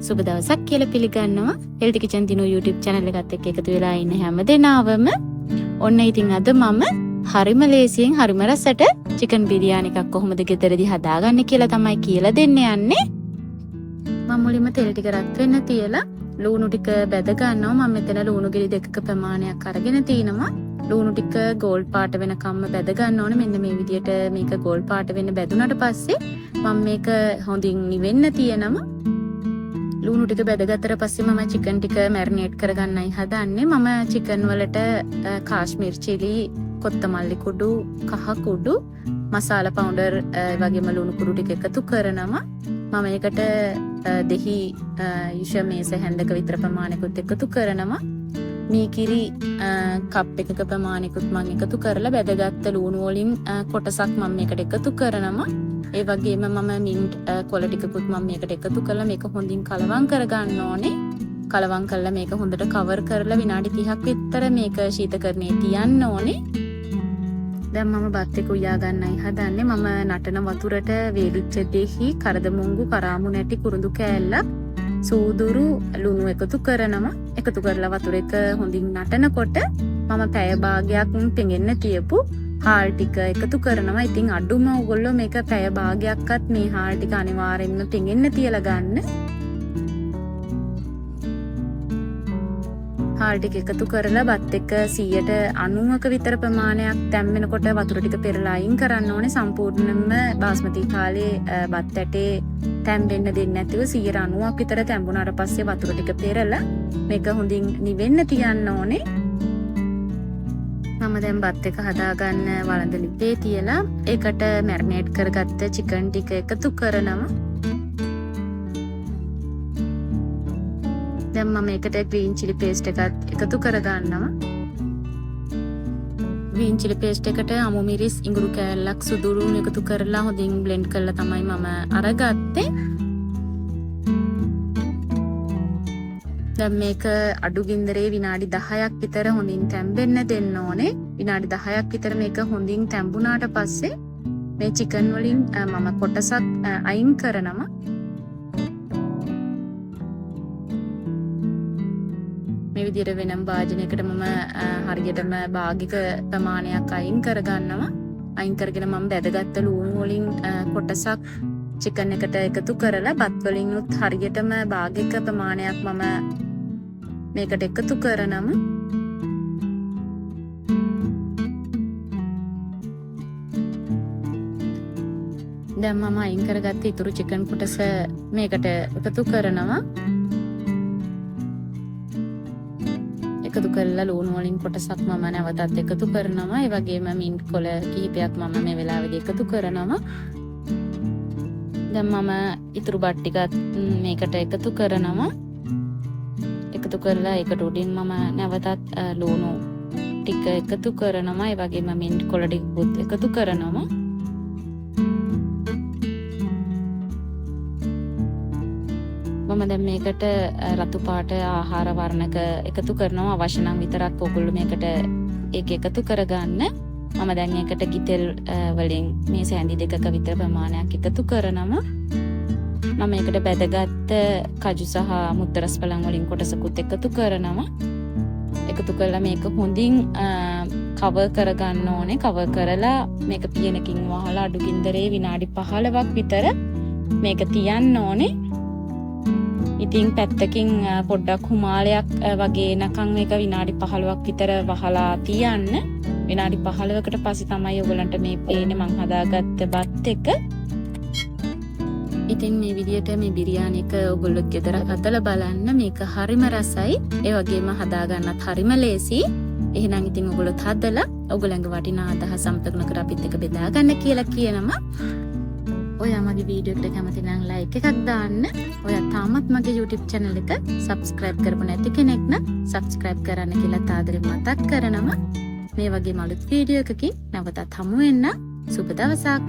සුබ දවසක් කියලා පිළිගන්නවා. හෙල්ති කිචන් දිනු YouTube channel එකත් එක්ක එකතු වෙලා ඉන්න හැම දෙනාවම. ඔන්න ඉතින් අද මම හරිම ලේසියෙන් හරිම රසට චිකන් බිරියානි එකක් කොහොමද ගෙදරදී හදාගන්නේ කියලා තමයි කියලා දෙන්න යන්නේ. මම මුලින්ම තෙල් ටික රත් වෙන්න තියලා ලුණු ටික බැද ගන්නවා. මම මෙතන ලුණු ගෙඩි දෙකක ප්‍රමාණයක් අරගෙන තිනවා. ලුණු ටික ගෝල්ඩ් පාට වෙනකම්ම බැද ගන්න ඕනේ. මෙන්න මේ විදියට මේක ගෝල්ඩ් පාට වෙන්න බැදුනට පස්සේ මම මේක හොඳින් නිවෙන්න තියනවා. ලුණු ටික බැදගත්තට පස්සේ මම චිකන් ටික මැරිනේට් කරගන්නයි හදන්නේ. මම චිකන් වලට කාශ්මීර් චිලි, කොත්තමල්ලි කුඩු, කහ කුඩු, මසාලා පවුඩර් වගේම ලුණු කුඩු ටික එකතු කරනවා. මම ඒකට දෙහි යුෂ මේස හැන්දක විතර ප්‍රමාණයකට එකතු කරනවා. මේ කිරි කප් එකක ප්‍රමාණයකට මම එකතු කරලා බැදගත්ත ලුණු වලින් කොටසක් මම මේකට එකතු කරනවා. ඒ වගේම මම මින්ට් කොළ ටිකකුත් මම මේකට එකතු කරලා මේක හොඳින් කලවම් කරගන්න ඕනේ. කලවම් කරලා මේක හොඳට කවර් කරලා විනාඩි 30ක් විතර මේක ශීතකරණයේ තියන්න ඕනේ. දැන් මම බත් එක උයා ගන්නයි හදන්නේ. මම නටන වතුරට වේලිච්ච දෙහි කරදමුංගු, කරාමු නැටි, කුරුඳු කෑල්ලක්, සූදුරු, ලුණු එකතු කරනවා. එකතු කරලා වතුර එක හොඳින් නටනකොට මම පැය භාගයක් පෙඟෙන්න තියපු හාල් ටික එකතු කරනවා. ඉතින් අඩුම ඔයගොල්ලෝ මේක පැය භාගයක්වත් මේ හාල් ටික අනිවාර්යෙන්ම පෙඟෙන්න තියලා ගන්න. හාල් ටික එකතු කරලා බත් එක 90ක විතර ප්‍රමාණයක් තැම් වෙනකොට වතුර ටික පෙරලා අයින් කරන්න ඕනේ. සම්පූර්ණයෙන්ම බාස්මති කාලේ බත් ඇටේ තැම් වෙන්න දෙන්නේ නැතිව 90ක් විතර තැම්බුණාට පස්සේ වතුර ටික පෙරලා මේක හොඳින් නිවෙන්න තියන්න ඕනේ. මම දැන් බත් එක හදාගන්න වළඳ ලිපේ තියලා ඒකට මැරිනේට් කරගත්ත චිකන් ටික එකතු කරනවා. දැන් මම ඒකට ග්‍රීන් චිලි පේස්ට් එකත් එකතු කරගන්නවා. ග්‍රීන් චිලි පේස්ට් එකට අමු මිරිස්, ඉඟුරු කෑල්ලක්, සුදු ලුණු එකතු කරලා හොඳින් බ්ලෙන්ඩ් කරලා තමයි මම අරගත්තේ. දැන් මේක අඩු ගින්දරේ විනාඩි 10ක් විතර හොඳින් තැම්බෙන්න දෙන්න ඕනේ. විනාඩි 10ක් විතර මේක හොඳින් තැම්බුණාට පස්සේ මේ චිකන් වලින් මම කොටසක් අයින් කරනවා. මේ විදිහට වෙනම භාජනයකට මම හරියටම භාගික ප්‍රමාණයක් අයින් කරගන්නවා. අයින් කරගෙන මම බැදගත්ත ලුණු වලින් කොටසක් චිකන් එකට එකතු කරලා බත් වලින් උත් හරියටම භාගික ප්‍රමාණයක් මම මේකට එකතු කරනවා. දැන් මම අයින් කරගත්ත ඉතුරු චිකන් කොටස මේකට එකතු කරනවා. එකතු කරලා ලුණු වලින් කොටසක් මම නැවතත් එකතු කරනවා. ඒ වගේම මින්ට් කොළ කිහිපයක් මම මේ වෙලාවේදී එකතු කරනවා. දැන් මම ඉතුරු බත් ටිකත් මේකට එකතු කරනවා. එකතු කරලා ඒකට උඩින් මම නැවතත් ලුණු ටික එකතු කරනවා. ඒ වගේම මින්ට් කොළ ටිකකුත් එකතු කරනවා. මම දැන් මේකට රතු පාට ආහාර වර්ණක එකතු කරනවා. අවශ්‍ය නම් විතරක් ඔයගොල්ලෝ මේකට ඒක එකතු කරගන්න. මම දැන් ඒකට ගිතෙල් වලින් මේ සෑඳි දෙකක විතර ප්‍රමාණයක් එකතු කරනවා. මම මේකට බැදගත්ත කජු සහ මුත්තරස් පළං වලින් කොටසකුත් එකතු කරනවා. එකතු කරලා මේක හොඳින් කවර් කරගන්න ඕනේ. කවර් කරලා මේක පියනකින් වහලා අඩු ගින්දරේ විනාඩි 15ක් විතර මේක තියන්න ඕනේ. ඉතින් පැත්තකින් පොඩ්ඩක් හුමාලයක් වගේ නකන් මේක විනාඩි 15ක් විතර වහලා තියන්න. විනාඩි 15කට පස්සේ තමයි ඔයගලන්ට මේ පේන්නේ මං හදාගත්ත බත් එක. ඉතින් මේ විදිහට මේ බිරියානි එක ඔයගොල්ලෝ ගෙදර හදලා බලන්න. මේක හරිම රසයි. ඒ වගේම හදාගන්නත් හරිම ලේසි. එහෙනම් ඉතින් ඔයගොල්ලොත් හදලා ඔයගලගේ වටිනා අදහස් අමතක නොකර අපිත් එක්ක බෙදා ගන්න කියලා කියනවා. ඔයා මගේ වීඩියෝ එකට කැමති නම් ලයික් එකක් දාන්න. ඔයා තාමත් මගේ YouTube channel එක subscribe කරපු නැති කෙනෙක් නම් subscribe කරන්න කියලා තාදරේ මතක් කරනවා. මේ වගේ අලුත් වීඩියෝ එකකින් නැවතත් හමු වෙන්න. සුබ දවසක්.